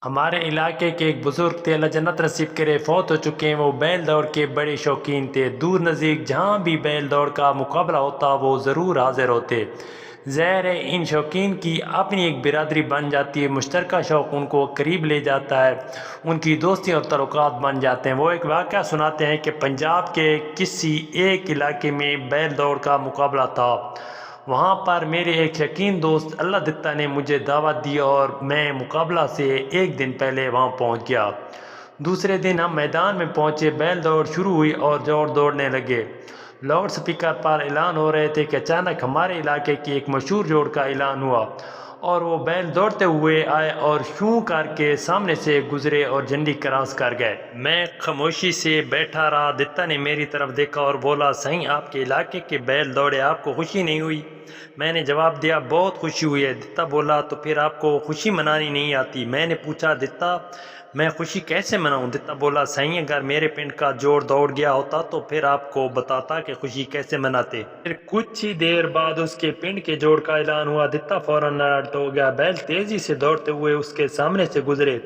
ہمارے علاقے کے ایک بزرگ تھے، اللہ جنت نصیب کرے، فوت ہو چکے ہیں۔ وہ بیل دوڑ کے بڑے شوقین تھے، دور نزدیک جہاں بھی بیل دوڑ کا مقابلہ ہوتا وہ ضرور حاضر ہوتے۔ ظاہر ہے ان شوقین کی اپنی ایک برادری بن جاتی ہے، مشترکہ شوق ان کو قریب لے جاتا ہے، ان کی دوستی اور تعلقات بن جاتے ہیں۔ وہ ایک واقعہ سناتے ہیں کہ پنجاب کے کسی ایک علاقے میں بیل دوڑ کا مقابلہ تھا۔ وہاں پر میرے ایک شوقین دوست اللہ دتہ نے مجھے دعوت دی اور میں مقابلہ سے ایک دن پہلے وہاں پہنچ گیا۔ دوسرے دن ہم میدان میں پہنچے، بیل دوڑ شروع ہوئی اور دوڑنے لگے۔ لاؤڈ سپیکر پر اعلان ہو رہے تھے کہ اچانک ہمارے علاقے کی ایک مشہور جوڑ کا اعلان ہوا اور وہ بیل دوڑتے ہوئے آئے اور شوں کر کے سامنے سے گزرے اور جھنڈی کراس کر گئے۔ میں خاموشی سے بیٹھا رہا۔ دتہ نے میری طرف دیکھا اور بولا، "سائیں، آپ کے علاقے کے بیل دوڑے، آپ کو خوشی نہیں ہوئی؟" میں نے جواب دیا، "بہت خوشی ہوئی ہے۔" دتہ بولا، "تو پھر آپ کو خوشی منانی نہیں آتی؟" میں نے پوچھا، "دتہ، میں خوشی کیسے مناؤں؟" دتہ بولا، "سائیں، اگر میرے پنڈ کا جوڑ دوڑ گیا ہوتا تو پھر آپ کو بتاتا کہ خوشی کیسے مناتے۔" پھر کچھ ہی دیر بعد اس کے پنڈ کے جوڑ کا اعلان ہوا۔ دتہ فوراً الرٹ ہو گیا۔ بیل تیزی سے دوڑتے ہوئے اس کے سامنے سے گزرے۔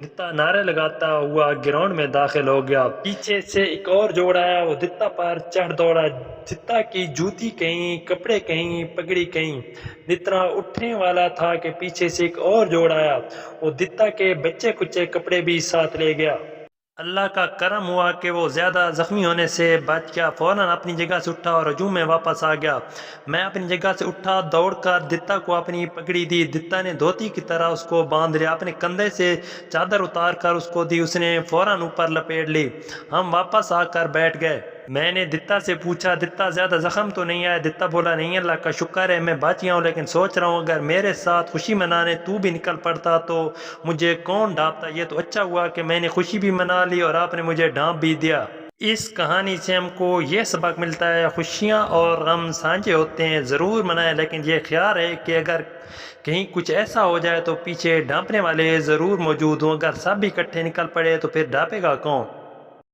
دتہ نعرے لگاتا ہوا گراؤنڈ میں داخل ہو گیا۔ پیچھے سے ایک اور جوڑ آیا، وہ دتہ پر چڑھ دوڑا۔ دتہ کی جوتی کہیں، کپڑے کہیں، پگڑی کہیں۔ دتہ اٹھنے والا تھا کہ پیچھے سے ایک اور جوڑ آیا، وہ دتہ کے بچے کچے کپڑے بھی ساتھ لے گیا۔ اللہ کا کرم ہوا کہ وہ زیادہ زخمی ہونے سے بچ گیا، فوراً اپنی جگہ سے اٹھا اور ہجوم میں واپس آ گیا۔ میں اپنی جگہ سے اٹھا، دوڑ کر دتہ کو اپنی پگڑی دی۔ دتہ نے دھوتی کی طرح اس کو باندھ لیا، اپنے کندھے سے چادر اتار کر اس کو دی، اس نے فوراً اوپر لپیٹ لی۔ ہم واپس آ کر بیٹھ گئے۔ میں نے دتہ سے پوچھا، "دتہ، زیادہ زخم تو نہیں آئے؟" دتہ بولا، "نہیں، اللہ کا شکر ہے میں بچ گیا ہوں، لیکن سوچ رہا ہوں اگر میرے ساتھ خوشی منانے تو بھی نکل پڑتا تو مجھے کون ڈانٹتا۔ یہ تو اچھا ہوا کہ میں نے خوشی بھی منا لی اور آپ نے مجھے ڈانٹ بھی دیا۔" اس کہانی سے ہم کو یہ سبق ملتا ہے، خوشیاں اور غم سانجھے ہوتے ہیں، ضرور منائیں، لیکن یہ خیال ہے کہ اگر کہیں کچھ ایسا ہو جائے تو پیچھے ڈانپنے والے ضرور موجود ہوں۔ اگر سب اکٹھے نکل پڑے تو پھر ڈانپے گا کون؟